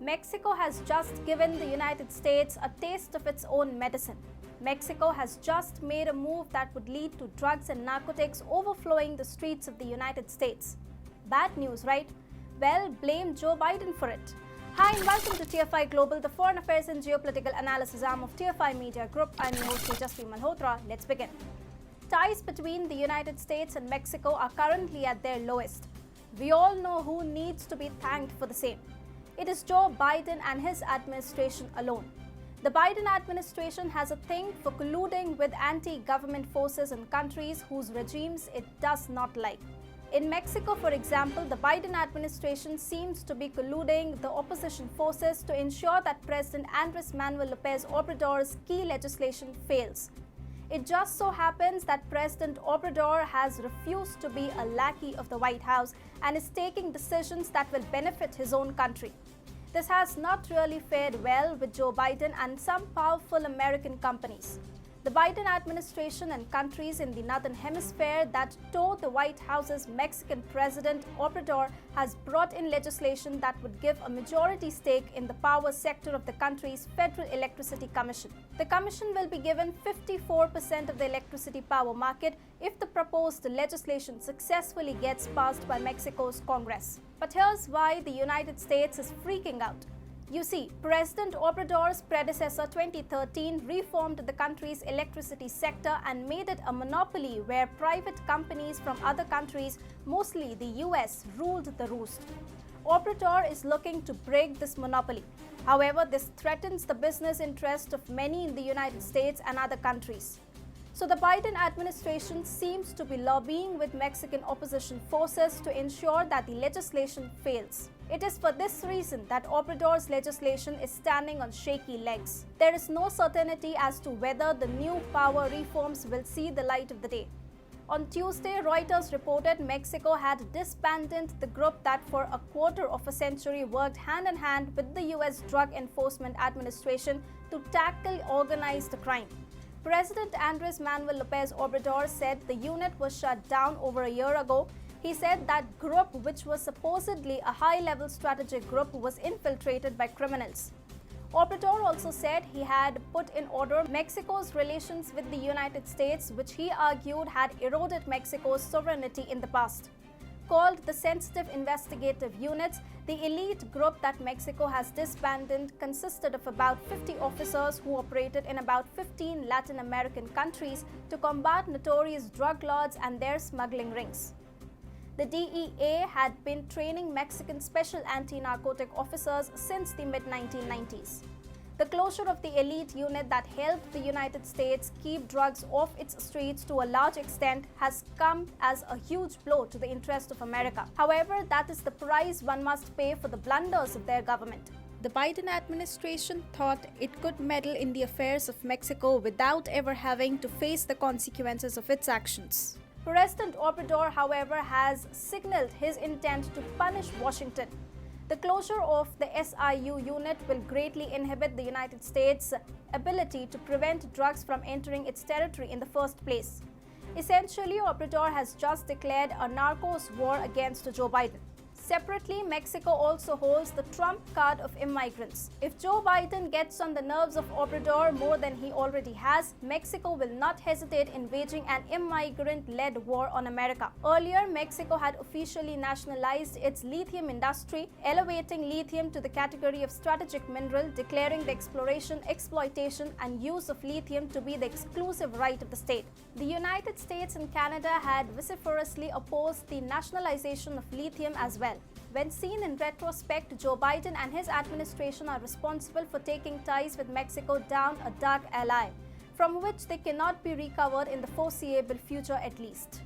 Mexico has just given the United States a taste of its own medicine. Mexico has just made a move that would lead to drugs and narcotics overflowing the streets of the United States. Bad news, right? Well, blame Joe Biden for it. Hi and welcome to TFI Global, the foreign affairs and geopolitical analysis arm of TFI Media Group. I'm your host, Jaspreet Malhotra. Let's begin. Ties between the United States and Mexico are currently at their lowest. We all know who needs to be thanked for the same. It is Joe Biden and his administration alone. The Biden administration has a thing for colluding with anti-government forces in countries whose regimes it does not like. In Mexico, for example, the Biden administration seems to be colluding the opposition forces to ensure that President Andrés Manuel López Obrador's key legislation fails. It just so happens that President Obrador has refused to be a lackey of the White House and is taking decisions that will benefit his own country. This has not really fared well with Joe Biden and some powerful American companies. The Biden administration and countries in the Northern Hemisphere that toe the White House's Mexican President Obrador has brought in legislation that would give a majority stake in the power sector of the country's Federal Electricity Commission. The commission will be given 54% of the electricity power market if the proposed legislation successfully gets passed by Mexico's Congress. But here's why the United States is freaking out. You see, President Obrador's predecessor 2013 reformed the country's electricity sector and made it a monopoly where private companies from other countries, mostly the US, ruled the roost. Obrador is looking to break this monopoly. However, this threatens the business interest of many in the United States and other countries. So the Biden administration seems to be lobbying with Mexican opposition forces to ensure that the legislation fails. It is for this reason that Obrador's legislation is standing on shaky legs. There is no certainty as to whether the new power reforms will see the light of the day. On Tuesday, Reuters reported Mexico had disbanded the group that for a quarter of a century worked hand in hand with the US Drug Enforcement Administration to tackle organized crime. President Andrés Manuel López Obrador said the unit was shut down over a year ago. He said that group, which was supposedly a high-level strategic group, was infiltrated by criminals. Obrador also said he had put in order Mexico's relations with the United States, which he argued had eroded Mexico's sovereignty in the past. Called the Sensitive Investigative Units, the elite group that Mexico has disbanded consisted of about 50 officers who operated in about 15 Latin American countries to combat notorious drug lords and their smuggling rings. The DEA had been training Mexican special anti-narcotic officers since the mid-1990s. The closure of the elite unit that helped the United States keep drugs off its streets to a large extent has come as a huge blow to the interest of America. However, that is the price one must pay for the blunders of their government. The Biden administration thought it could meddle in the affairs of Mexico without ever having to face the consequences of its actions. President Obrador, however, has signaled his intent to punish Washington. The closure of the SIU unit will greatly inhibit the United States' ability to prevent drugs from entering its territory in the first place. Essentially, Obrador has just declared a narcos war against Joe Biden. Separately, Mexico also holds the trump card of immigrants. If Joe Biden gets on the nerves of Obrador more than he already has, Mexico will not hesitate in waging an immigrant-led war on America. Earlier, Mexico had officially nationalized its lithium industry, elevating lithium to the category of strategic mineral, declaring the exploration, exploitation, and use of lithium to be the exclusive right of the state. The United States and Canada had vociferously opposed the nationalization of lithium as well. When seen in retrospect, Joe Biden and his administration are responsible for taking ties with Mexico down a dark alley, from which they cannot be recovered in the foreseeable future at least.